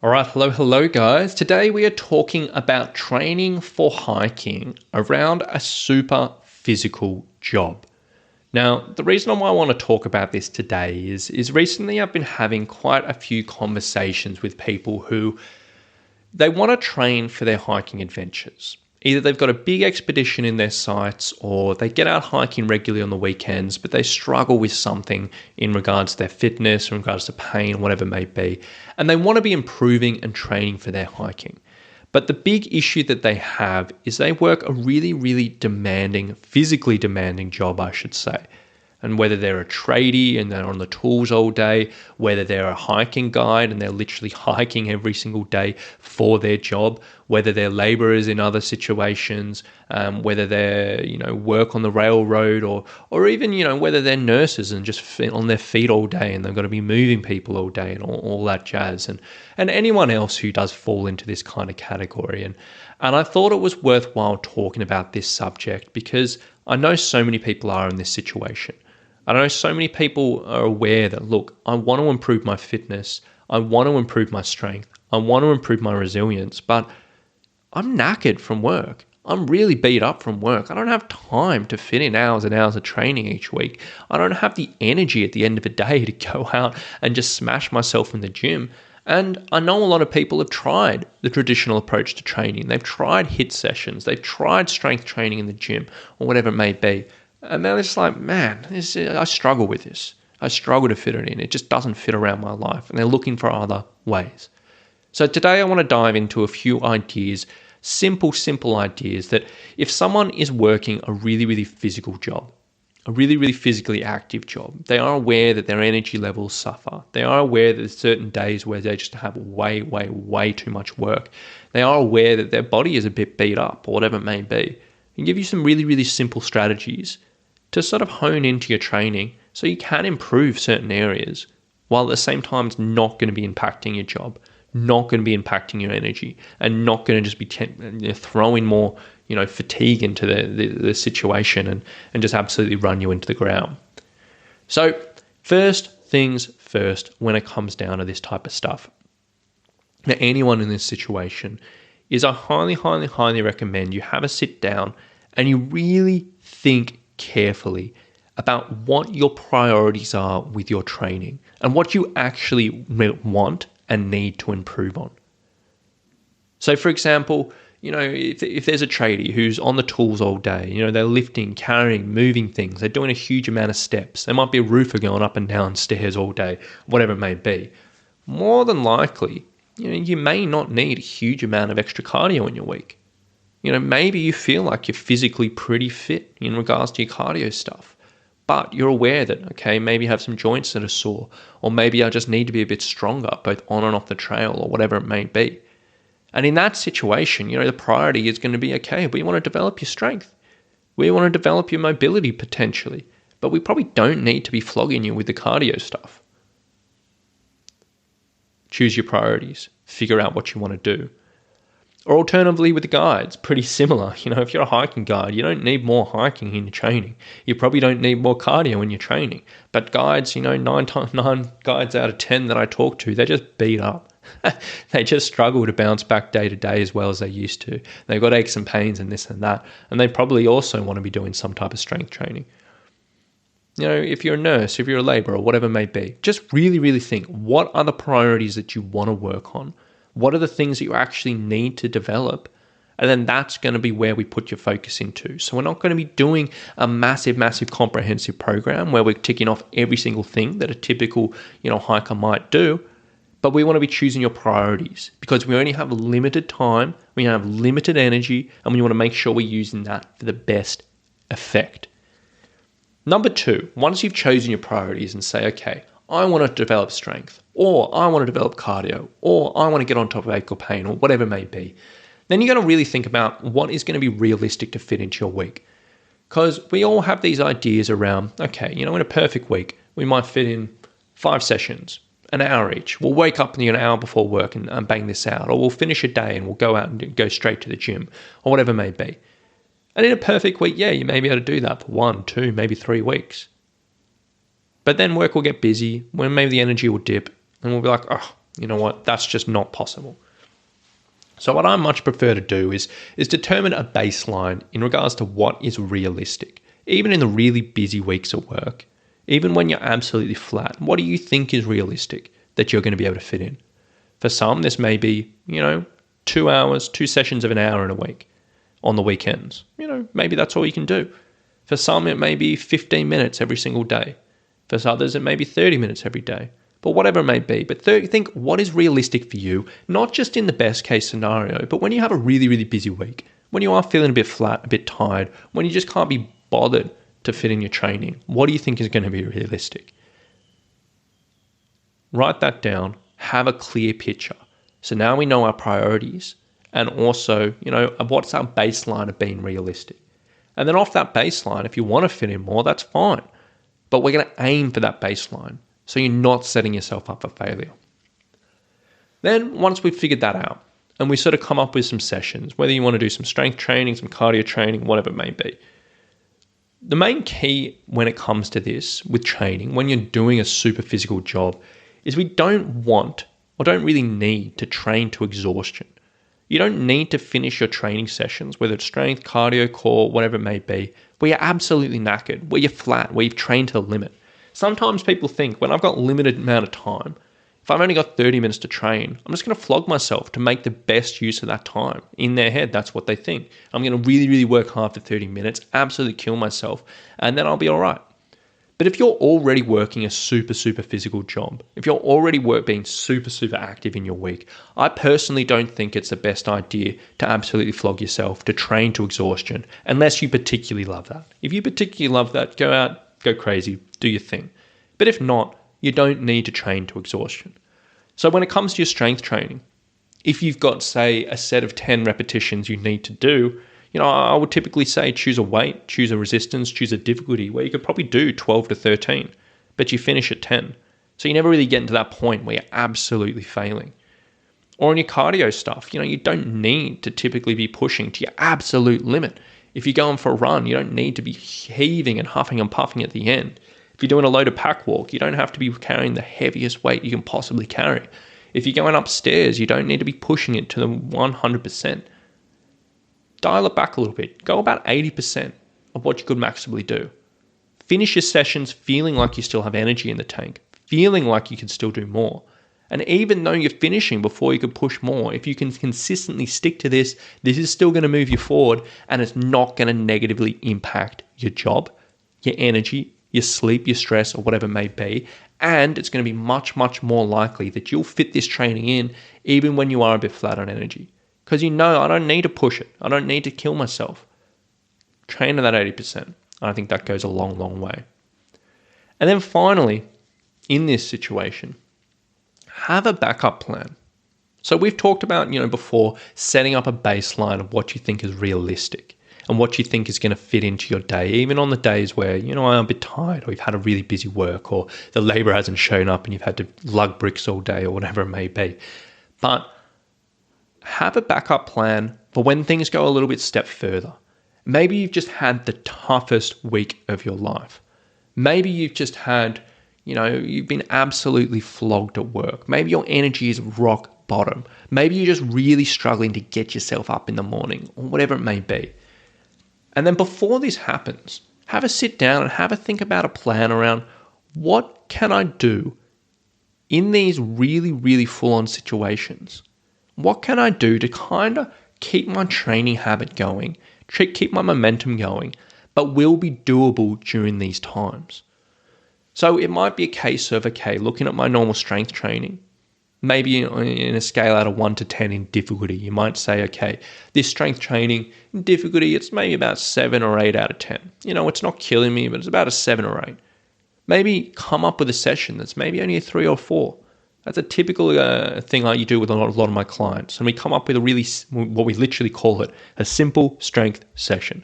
All right, hello guys. Today we are talking about training for hiking around a super physical job. Now, the reason why I want to talk about this today is recently I've been having quite a few conversations with people who they want to train for their hiking adventures. Either they've got a big expedition in their sights or they get out hiking regularly on the weekends, but they struggle with something in regards to their fitness, in regards to pain, whatever it may be. And they want to be improving and training for their hiking. But the big issue that they have is they work a really demanding, physically demanding job, I should say. And whether they're a tradie and they're on the tools all day, whether they're a hiking guide and they're literally hiking every single day for their job, whether they're laborers in other situations, whether they're, work on the railroad or even, whether they're nurses and just on their feet all day and they've got to be moving people all day and all that jazz. And anyone else who does fall into this kind of category. And I thought it was worthwhile talking about this subject because I know so many people are in this situation. I know so many people are aware that, look, I want to improve my fitness. I want to improve my strength. I want to improve my resilience, but I'm knackered from work. I'm really beat up from work. I don't have time to fit in hours and hours of training each week. I don't have the energy at the end of the day to go out and just smash myself in the gym. And I know a lot of people have tried the traditional approach to training. They've tried HIIT sessions. They've tried strength training in the gym or whatever it may be. And they're just like, man, I struggle with this. I struggle to fit it in. It just doesn't fit around my life. And they're looking for other ways. So today I want to dive into a few ideas, simple ideas that if someone is working a really physical job, a really physically active job, they are aware that their energy levels suffer. They are aware that there's certain days where they just have way too much work. They are aware that their body is a bit beat up or whatever it may be. And give you some really simple strategies to sort of hone into your training so you can improve certain areas while at the same time it's not going to be impacting your job, not going to be impacting your energy, and not going to just be throwing more fatigue into the situation and just absolutely run you into the ground. So first things first when it comes down to this type of stuff. Now, anyone in this situation is I highly recommend you have a sit down and you really think carefully about what your priorities are with your training and what you actually want and need to improve on. So for example, if there's a tradie who's on the tools all day, they're lifting, carrying, moving things, they're doing a huge amount of steps. There might be a roofer going up and down stairs all day, whatever it may be. More than likely, you may not need a huge amount of extra cardio in your week. Maybe you feel like you're physically pretty fit in regards to your cardio stuff, but you're aware that, okay, maybe you have some joints that are sore, or maybe I just need to be a bit stronger, both on and off the trail or whatever it may be. And in that situation, the priority is going to be, okay, we want to develop your strength. We want to develop your mobility potentially, but we probably don't need to be flogging you with the cardio stuff. Choose your priorities. Figure out what you want to do. Or alternatively with the guides, pretty similar. If you're a hiking guide, you don't need more hiking in your training. You probably don't need more cardio in your training. But guides, 9 guides out of 10 that I talk to, they're just beat up. They just struggle to bounce back day to day as well as they used to. They've got aches and pains and this and that. And they probably also want to be doing some type of strength training. If you're a nurse, if you're a laborer, or whatever it may be, just really think, what are the priorities that you want to work on? What are the things that you actually need to develop? And then that's going to be where we put your focus into. So we're not going to be doing a massive comprehensive program where we're ticking off every single thing that a typical, hiker might do. But we want to be choosing your priorities because we only have limited time, we have limited energy, and we want to make sure we're using that for the best effect. Number 2, once you've chosen your priorities and say, okay, I want to develop strength, or I want to develop cardio, or I want to get on top of ache or pain, or whatever it may be, then you're going to really think about what is going to be realistic to fit into your week. Because we all have these ideas around, okay, in a perfect week, we might fit in 5 sessions, an hour each. We'll wake up an hour before work and bang this out, or we'll finish a day and we'll go out and go straight to the gym, or whatever it may be. And in a perfect week, yeah, you may be able to do that for 1, 2, maybe 3 weeks. But then work will get busy, when maybe the energy will dip, and we'll be like, oh, you know what, that's just not possible. So what I much prefer to do is determine a baseline in regards to what is realistic. Even in the really busy weeks at work, even when you're absolutely flat, what do you think is realistic that you're going to be able to fit in? For some, this may be, 2 hours, 2 sessions of an hour in a week on the weekends. Maybe that's all you can do. For some, it may be 15 minutes every single day. For others, it may be 30 minutes every day. But whatever it may be. But think what is realistic for you, not just in the best case scenario, but when you have a really, really busy week, when you are feeling a bit flat, a bit tired, when you just can't be bothered to fit in your training, what do you think is going to be realistic? Write that down, have a clear picture. So now we know our priorities and also, what's our baseline of being realistic. And then off that baseline, if you want to fit in more, that's fine. But we're going to aim for that baseline so you're not setting yourself up for failure. Then once we've figured that out and we sort of come up with some sessions, whether you want to do some strength training, some cardio training, whatever it may be, the main key when it comes to this with training, when you're doing a super physical job, is we don't want or don't really need to train to exhaustion. You don't need to finish your training sessions, whether it's strength, cardio, core, whatever it may be, where you're absolutely knackered, where you're flat, where you've trained to the limit. Sometimes people think when I've got limited amount of time, if I've only got 30 minutes to train, I'm just going to flog myself to make the best use of that time. In their head, that's what they think. I'm going to really, really work hard for 30 minutes, absolutely kill myself, and then I'll be all right. But if you're already working a super, super physical job, if you're already being super, super active in your week, I personally don't think it's the best idea to absolutely flog yourself, to train to exhaustion, unless you particularly love that. If you particularly love that, go out, go crazy, do your thing. But if not, you don't need to train to exhaustion. So when it comes to your strength training, if you've got, say, a set of 10 repetitions you need to do, I would typically say choose a weight, choose a resistance, choose a difficulty where you could probably do 12 to 13, but you finish at 10. So you never really get into that point where you're absolutely failing. Or in your cardio stuff, you don't need to typically be pushing to your absolute limit. If you're going for a run, you don't need to be heaving and huffing and puffing at the end. If you're doing a loaded pack walk, you don't have to be carrying the heaviest weight you can possibly carry. If you're going upstairs, you don't need to be pushing it to the 100%. Dial it back a little bit. Go about 80% of what you could maximally do. Finish your sessions feeling like you still have energy in the tank, feeling like you can still do more. And even though you're finishing before you could push more, if you can consistently stick to this is still going to move you forward and it's not going to negatively impact your job, your energy, your sleep, your stress, or whatever it may be. And it's going to be much, much more likely that you'll fit this training in even when you are a bit flat on energy. Because I don't need to push it. I don't need to kill myself. Train to that 80%. I think that goes a long, long way. And then finally, in this situation, have a backup plan. So we've talked about, before, setting up a baseline of what you think is realistic and what you think is going to fit into your day, even on the days where, I'm a bit tired or you've had a really busy work or the labor hasn't shown up and you've had to lug bricks all day or whatever it may be. But have a backup plan for when things go a little bit step further. Maybe you've just had the toughest week of your life. Maybe you've just had, you've been absolutely flogged at work. Maybe your energy is rock bottom. Maybe you're just really struggling to get yourself up in the morning or whatever it may be. And then before this happens, have a sit down and have a think about a plan around what can I do in these really, really full-on situations. What can I do to kind of keep my training habit going, keep my momentum going, but will be doable during these times? So it might be a case of, looking at my normal strength training, maybe in a scale out of 1 to 10 in difficulty, you might say, this strength training in difficulty, it's maybe about 7 or 8 out of 10. It's not killing me, but it's about a 7 or 8. Maybe come up with a session that's maybe only a 3 or 4. That's a typical thing you do with a lot of my clients. And we come up with what we literally call it, a simple strength session.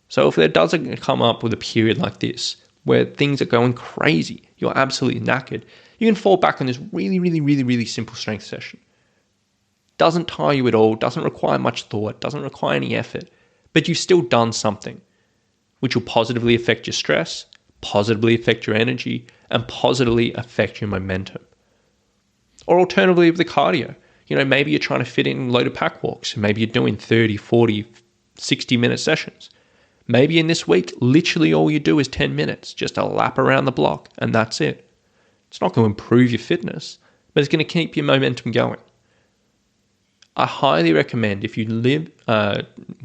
So if there doesn't come up with a period like this, where things are going crazy, you're absolutely knackered, you can fall back on this really, really, really, really simple strength session. Doesn't tire you at all, doesn't require much thought, doesn't require any effort, but you've still done something, which will positively affect your stress, positively affect your energy, and positively affect your momentum. Or alternatively, with the cardio, maybe you're trying to fit in loaded pack walks. Maybe you're doing 30, 40, 60-minute sessions. Maybe in this week, literally all you do is 10 minutes, just a lap around the block, and that's it. It's not going to improve your fitness, but it's going to keep your momentum going. I highly recommend, if you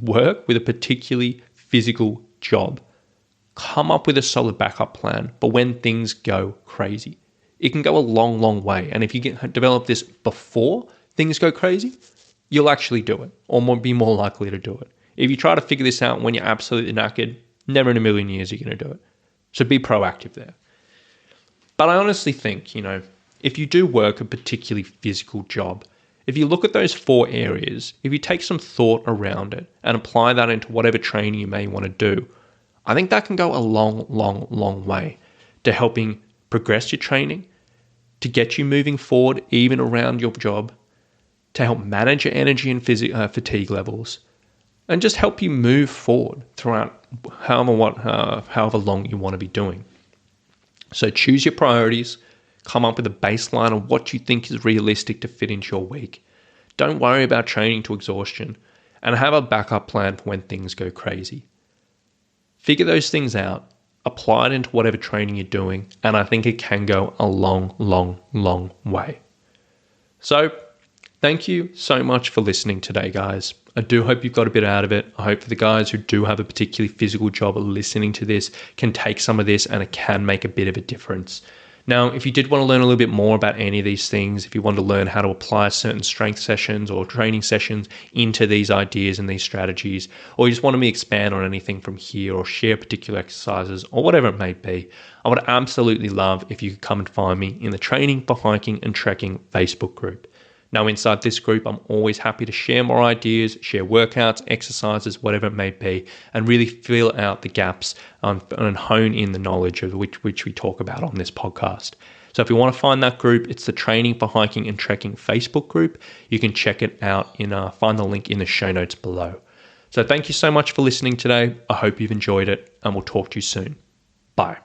work with a particularly physical job, come up with a solid backup plan for when things go crazy. It can go a long, long way. And if you develop this before things go crazy, you'll actually do it, or be more likely to do it. If you try to figure this out when you're absolutely knackered, never in a million years you're going to do it. So be proactive there. But I honestly think, if you do work a particularly physical job, if you look at those 4 areas, if you take some thought around it and apply that into whatever training you may want to do, I think that can go a long, long, long way to helping progress your training, to get you moving forward even around your job, to help manage your energy and fatigue levels, and just help you move forward throughout however long you want to be doing. So choose your priorities, come up with a baseline of what you think is realistic to fit into your week. Don't worry about training to exhaustion, and have a backup plan for when things go crazy. Figure those things out, apply it into whatever training you're doing, and I think it can go a long, long, long way. So, thank you so much for listening today, guys. I do hope you've got a bit out of it. I hope for the guys who do have a particularly physical job listening to this can take some of this and it can make a bit of a difference. Now, if you did want to learn a little bit more about any of these things, if you want to learn how to apply certain strength sessions or training sessions into these ideas and these strategies, or you just want me to expand on anything from here or share particular exercises or whatever it may be, I would absolutely love if you could come and find me in the Training for Hiking and Trekking Facebook group. Now, inside this group, I'm always happy to share more ideas, share workouts, exercises, whatever it may be, and really fill out the gaps and hone in the knowledge of which we talk about on this podcast. So if you want to find that group, it's the Training for Hiking and Trekking Facebook group. You can check it out find the link in the show notes below. So thank you so much for listening today. I hope you've enjoyed it, and we'll talk to you soon. Bye.